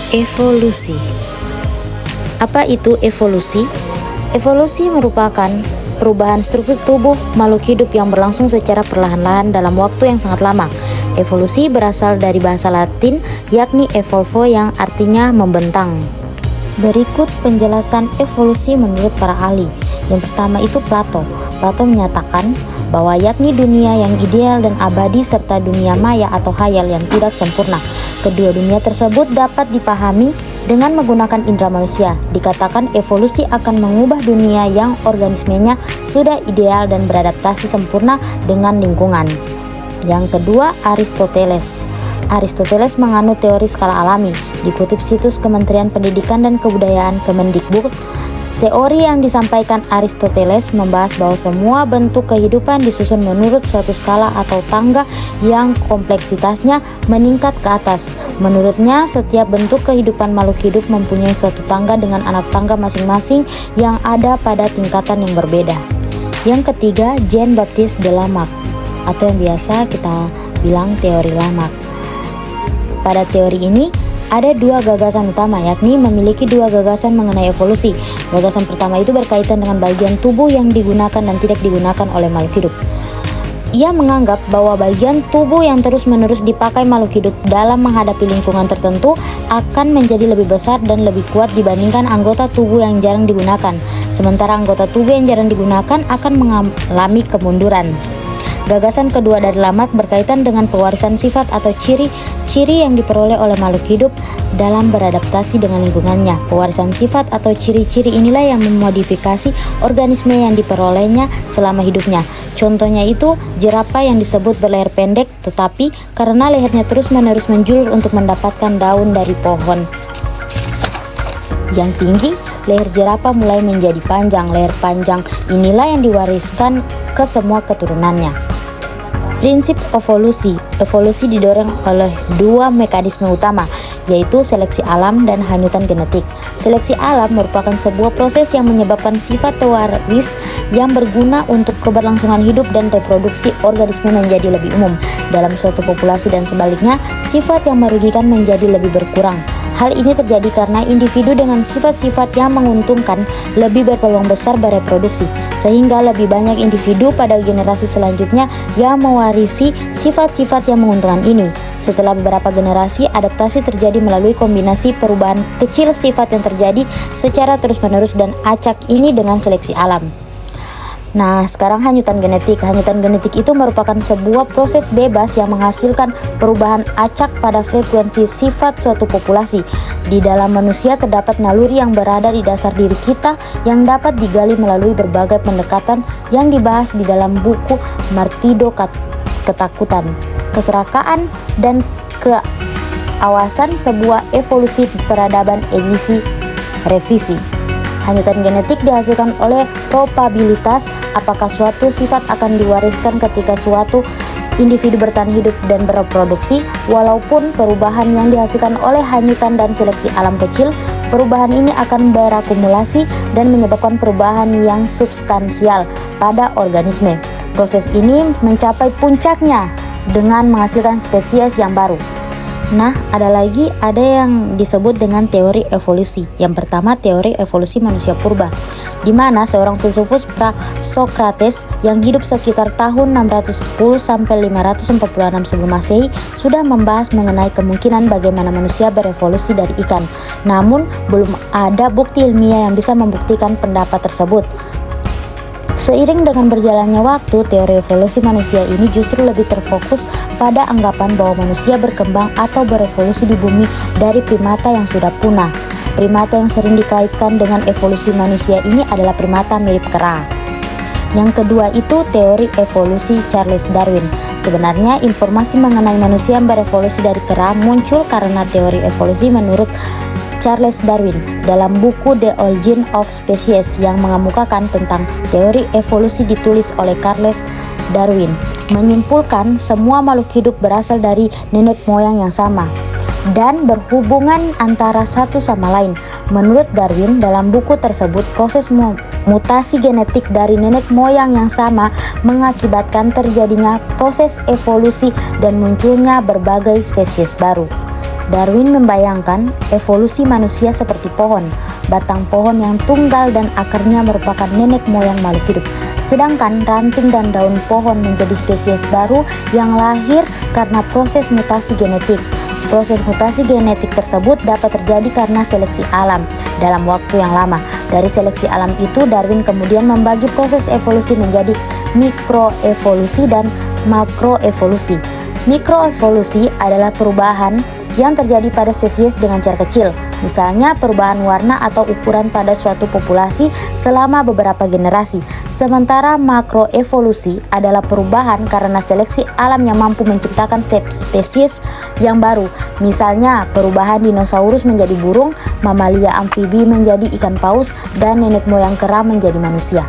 Evolusi. Apa itu evolusi? Evolusi merupakan perubahan struktur tubuh makhluk hidup yang berlangsung secara perlahan-lahan dalam waktu yang sangat lama. Evolusi berasal dari bahasa Latin yakni evolvo yang artinya membentang. Berikut penjelasan evolusi menurut para ahli. Yang pertama itu Plato. Plato menyatakan bahwa yakni dunia yang ideal dan abadi serta dunia maya atau khayal yang tidak sempurna. Kedua dunia tersebut dapat dipahami dengan menggunakan indera manusia. Dikatakan evolusi akan mengubah dunia yang organismenya sudah ideal dan beradaptasi sempurna dengan lingkungan. Yang kedua, Aristoteles. Aristoteles menganut teori skala alami. Dikutip situs Kementerian Pendidikan dan Kebudayaan Kemendikbud, teori yang disampaikan Aristoteles membahas bahwa semua bentuk kehidupan disusun menurut suatu skala atau tangga yang kompleksitasnya meningkat ke atas. Menurutnya, setiap bentuk kehidupan makhluk hidup mempunyai suatu tangga dengan anak tangga masing-masing yang ada pada tingkatan yang berbeda. Yang ketiga, Jean-Baptiste de Lamarck, atau yang biasa kita bilang teori Lamarck. Pada teori ini, ada dua gagasan utama, yakni memiliki dua gagasan mengenai evolusi. Gagasan pertama itu berkaitan dengan bagian tubuh yang digunakan dan tidak digunakan oleh makhluk hidup. Ia menganggap bahwa bagian tubuh yang terus-menerus dipakai makhluk hidup dalam menghadapi lingkungan tertentu akan menjadi lebih besar dan lebih kuat dibandingkan anggota tubuh yang jarang digunakan. Sementara anggota tubuh yang jarang digunakan akan mengalami kemunduran. Gagasan kedua dari Lamarck berkaitan dengan pewarisan sifat atau ciri-ciri yang diperoleh oleh makhluk hidup dalam beradaptasi dengan lingkungannya. Pewarisan sifat atau ciri-ciri inilah yang memodifikasi organisme yang diperolehnya selama hidupnya. Contohnya itu jerapah yang disebut berleher pendek, tetapi karena lehernya terus-menerus menjulur untuk mendapatkan daun dari pohon yang tinggi, leher jerapah mulai menjadi panjang. Leher panjang inilah yang diwariskan ke semua keturunannya. Prinsip evolusi. Evolusi didorong oleh dua mekanisme utama, yaitu seleksi alam dan hanyutan genetik. Seleksi alam merupakan sebuah proses yang menyebabkan sifat pewaris yang berguna untuk keberlangsungan hidup dan reproduksi organisme menjadi lebih umum dalam suatu populasi, dan sebaliknya, sifat yang merugikan menjadi lebih berkurang. Hal ini terjadi karena individu dengan sifat-sifat yang menguntungkan lebih berpeluang besar bereproduksi, sehingga lebih banyak individu pada generasi selanjutnya yang mewarisi sifat-sifat yang menguntungkan ini. Setelah beberapa generasi, adaptasi terjadi melalui kombinasi perubahan kecil sifat yang terjadi secara terus-menerus dan acak ini dengan seleksi alam. Nah, sekarang hanyutan genetik. Hanyutan genetik itu merupakan sebuah proses bebas yang menghasilkan perubahan acak pada frekuensi sifat suatu populasi. Di dalam manusia terdapat naluri yang berada di dasar diri kita yang dapat digali melalui berbagai pendekatan yang dibahas di dalam buku Martido Ketakutan, Keserakaan, dan Keawasan Sebuah Evolusi Peradaban edisi revisi. Hanyutan genetik dihasilkan oleh probabilitas apakah suatu sifat akan diwariskan ketika suatu individu bertahan hidup dan bereproduksi. Walaupun perubahan yang dihasilkan oleh hanyutan dan seleksi alam kecil, perubahan ini akan berakumulasi dan menyebabkan perubahan yang substansial pada organisme. Proses ini mencapai puncaknya dengan menghasilkan spesies yang baru. Nah, ada yang disebut dengan teori evolusi. Yang pertama, teori evolusi manusia purba, di mana seorang filsufus Socrates yang hidup sekitar tahun 610 sampai 546 sebelum Masehi sudah membahas mengenai kemungkinan bagaimana manusia berevolusi dari ikan. Namun, belum ada bukti ilmiah yang bisa membuktikan pendapat tersebut. Seiring dengan berjalannya waktu, teori evolusi manusia ini justru lebih terfokus pada anggapan bahwa manusia berkembang atau berevolusi di bumi dari primata yang sudah punah. Primata yang sering dikaitkan dengan evolusi manusia ini adalah primata mirip kera. Yang kedua itu teori evolusi Charles Darwin. Sebenarnya informasi mengenai manusia yang berevolusi dari kera muncul karena teori evolusi menurut Charles Darwin dalam buku The Origin of Species yang mengemukakan tentang teori evolusi ditulis oleh Charles Darwin, menyimpulkan semua makhluk hidup berasal dari nenek moyang yang sama dan berhubungan antara satu sama lain. Menurut Darwin, dalam buku tersebut proses mutasi genetik dari nenek moyang yang sama mengakibatkan terjadinya proses evolusi dan munculnya berbagai spesies baru. Darwin membayangkan evolusi manusia seperti pohon. Batang pohon yang tunggal dan akarnya merupakan nenek moyang makhluk hidup. Sedangkan ranting dan daun pohon menjadi spesies baru yang lahir karena proses mutasi genetik. Proses mutasi genetik tersebut dapat terjadi karena seleksi alam dalam waktu yang lama. Dari seleksi alam itu, Darwin kemudian membagi proses evolusi menjadi mikroevolusi dan makroevolusi. Mikroevolusi adalah perubahan yang terjadi pada spesies dengan cara kecil, misalnya perubahan warna atau ukuran pada suatu populasi selama beberapa generasi. Sementara makroevolusi adalah perubahan karena seleksi alam yang mampu menciptakan spesies yang baru, misalnya perubahan dinosaurus menjadi burung, mamalia amfibi menjadi ikan paus, dan nenek moyang kera menjadi manusia.